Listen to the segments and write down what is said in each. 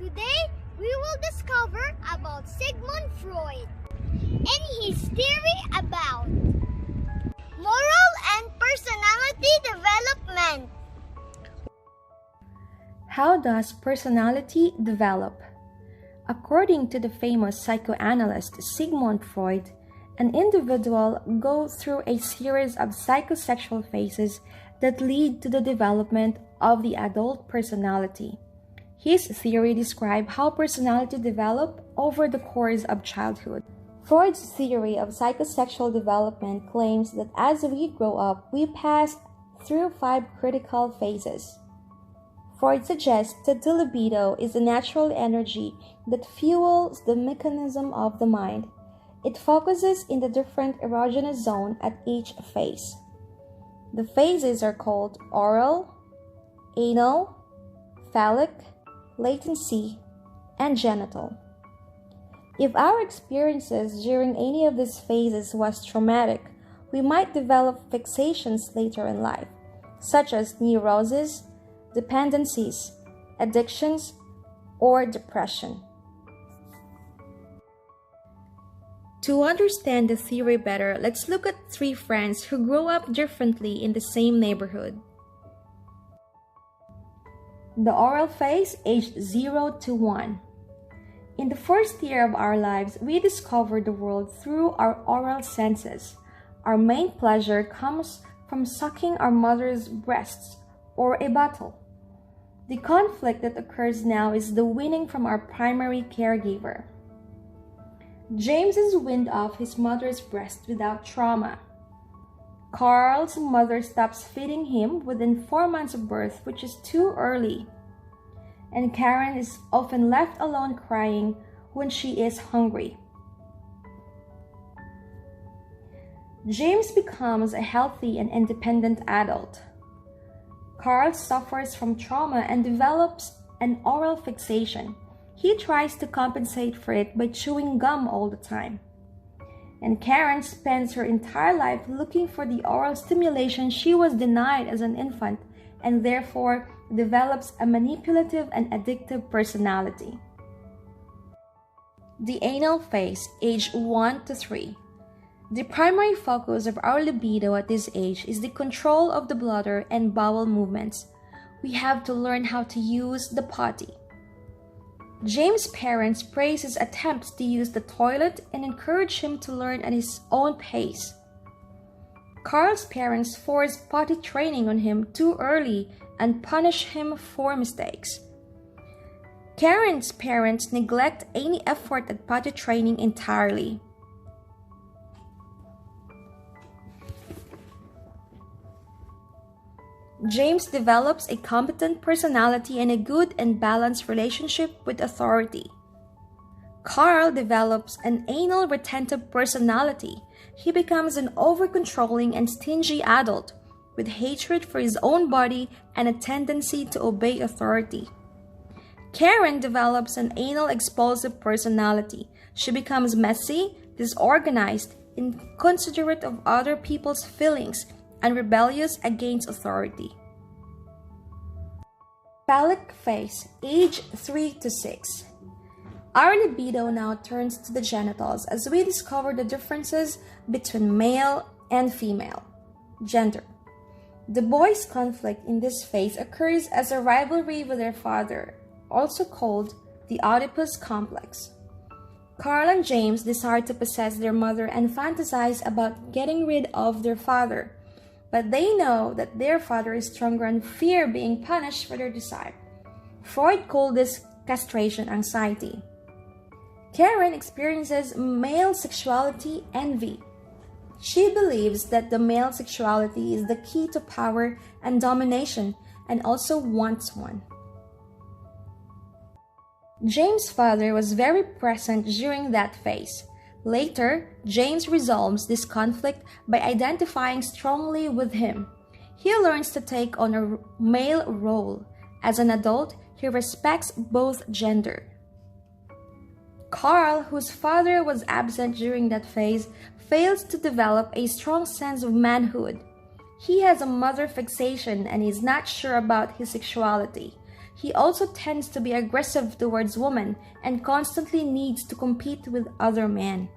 Today, we will discover about Sigmund Freud and his theory about moral and personality development. How does personality develop? According to the famous psychoanalyst Sigmund Freud, an individual goes through a series of psychosexual phases that lead to the development of the adult personality. His theory describes how personality develops over the course of childhood. Freud's theory of psychosexual development claims that as we grow up, we pass through 5 critical phases. Freud suggests that the libido is a natural energy that fuels the mechanism of the mind. It focuses in the different erogenous zone at each phase. The phases are called oral, anal, phallic, latent, and genital. If our experiences during any of these phases was traumatic, we might develop fixations later in life, such as neuroses, dependencies, addictions, or depression. To understand the theory better, let's look at 3 friends who grew up differently in the same neighborhood. The oral phase, aged 0 to 1. In the first year of our lives, we discover the world through our oral senses. Our main pleasure comes from sucking our mother's breasts or a bottle. The conflict that occurs now is the weaning from our primary caregiver. James is weaned off his mother's breast without trauma. Carl's mother stops feeding him within 4 months of birth, which is too early. And Karen is often left alone crying when she is hungry. James becomes a healthy and independent adult. Carl suffers from trauma and develops an oral fixation. He tries to compensate for it by chewing gum all the time. And Karen spends her entire life looking for the oral stimulation she was denied as an infant, and therefore develops a manipulative and addictive personality. The anal phase, age 1 to 3. The primary focus of our libido at this age is the control of the bladder and bowel movements. We have to learn how to use the potty. James' parents praise his attempts to use the toilet and encourage him to learn at his own pace. Carl's parents force potty training on him too early and punish him for mistakes. Karen's parents neglect any effort at potty training entirely. James develops a competent personality and a good and balanced relationship with authority. Carl develops an anal retentive personality. He becomes an over-controlling and stingy adult with hatred for his own body and a tendency to obey authority. Karen develops an anal explosive personality. She becomes messy, disorganized, inconsiderate of other people's feelings, and rebellious against authority. Phallic phase, age 3 to 6. Our libido now turns to the genitals as we discover the differences between male and female gender. The boys' conflict in this phase occurs as a rivalry with their father, also called the Oedipus complex. Carl and James desire to possess their mother and fantasize about getting rid of their father, but they know that their father is stronger and fear being punished for their desire. Freud called this castration anxiety. Karen experiences male sexuality envy. She believes that the male sexuality is the key to power and domination and also wants one. James' father was very present during that phase. Later, James resolves this conflict by identifying strongly with him. He learns to take on a male role. As an adult, he respects both gender. Carl, whose father was absent during that phase, fails to develop a strong sense of manhood. He has a mother fixation and is not sure about his sexuality. he also tends to be aggressive towards women and constantly needs to compete with other men.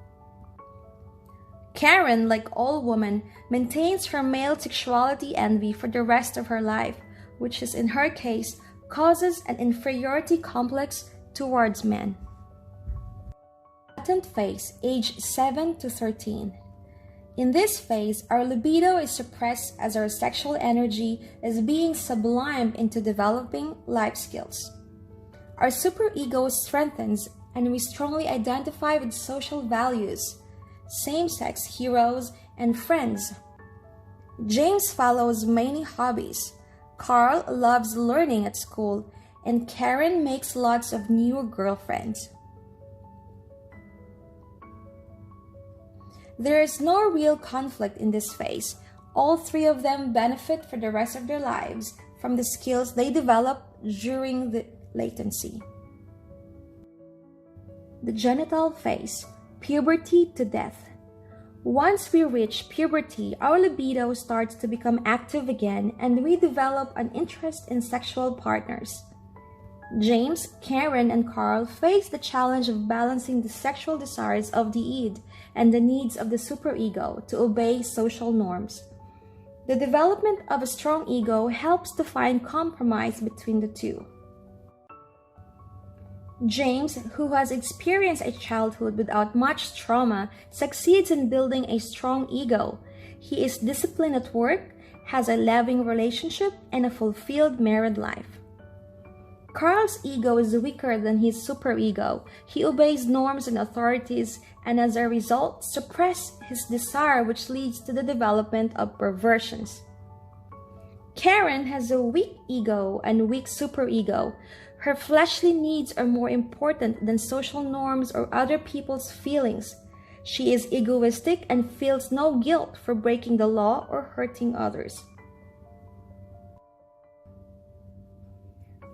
Karen, like all women, maintains her male sexuality envy for the rest of her life, which is in her case causes an inferiority complex towards men. Latent phase, age 7 to 13. In this phase, our libido is suppressed as our sexual energy is being sublimed into developing life skills. Our superego strengthens and we strongly identify with social values, same-sex heroes, and friends. James follows many hobbies. Carl loves learning at school, and Karen makes lots of new girlfriends. There is no real conflict in this phase. All three of them benefit for the rest of their lives from the skills they develop during the latency. The genital phase, puberty-to-death. Once we reach puberty, our libido starts to become active again and we develop an interest in sexual partners. James, Karen, and Carl face the challenge of balancing the sexual desires of the id and the needs of the superego to obey social norms. The development of a strong ego helps to find compromise between the two. James, who has experienced a childhood without much trauma, succeeds in building a strong ego. He is disciplined at work, has a loving relationship, and a fulfilled married life. Carl's ego is weaker than his superego. He obeys norms and authorities, and as a result, suppresses his desire, which leads to the development of perversions. Karen has a weak ego and weak superego. Her fleshly needs are more important than social norms or other people's feelings. She is egoistic and feels no guilt for breaking the law or hurting others.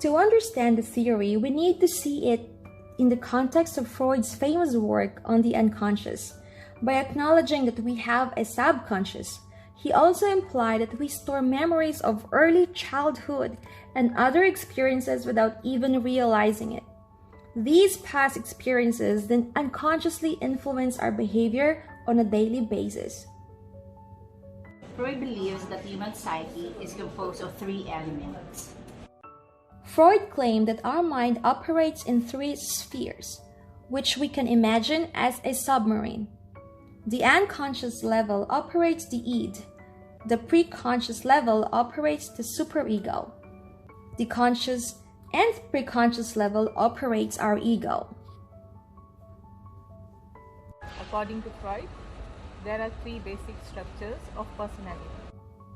To understand the theory, we need to see it in the context of Freud's famous work on the unconscious. By acknowledging that we have a subconscious, he also implied that we store memories of early childhood and other experiences without even realizing it. These past experiences then unconsciously influence our behavior on a daily basis. Freud believes that human psyche is composed of three elements. Freud claimed that our mind operates in three spheres, which we can imagine as a submarine. The unconscious level operates the id. The preconscious level operates the superego. The conscious and preconscious level operates our ego. According to Freud, there are three basic structures of personality.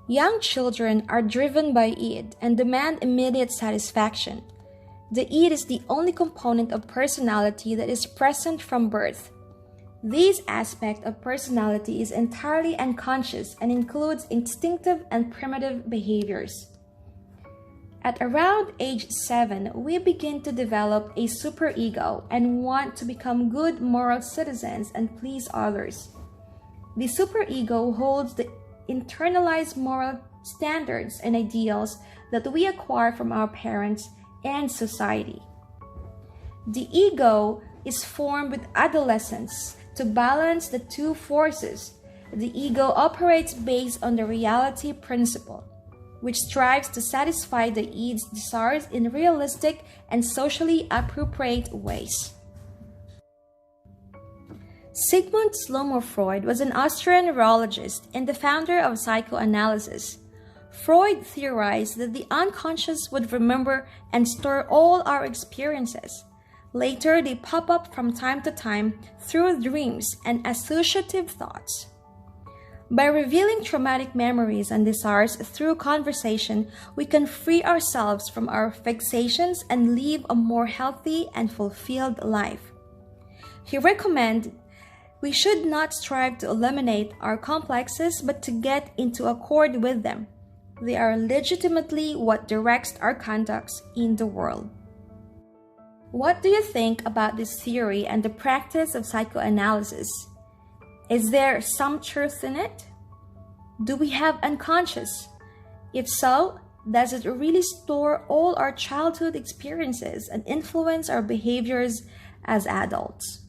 Young children are driven by id and demand immediate satisfaction. The id is the only component of personality that is present from birth. This aspect of personality is entirely unconscious and includes instinctive and primitive behaviors. At around age 7, we begin to develop a superego and want to become good moral citizens and please others. The superego holds the internalized moral standards and ideals that we acquire from our parents and society. The ego is formed with adolescence to balance the two forces. The ego operates based on the reality principle, which strives to satisfy the id's desires in realistic and socially appropriate ways. Sigmund Freud was an Austrian neurologist and the founder of psychoanalysis. Freud theorized that the unconscious would remember and store all our experiences. Later, they pop up from time to time through dreams and associative thoughts. By revealing traumatic memories and desires through conversation, we can free ourselves from our fixations and live a more healthy and fulfilled life. He recommended we should not strive to eliminate our complexes, but to get into accord with them. They are legitimately what directs our conducts in the world. What do you think about this theory and the practice of psychoanalysis? Is there some truth in it? Do we have unconscious? If so, Does it really store all our childhood experiences and influence our behaviors as adults?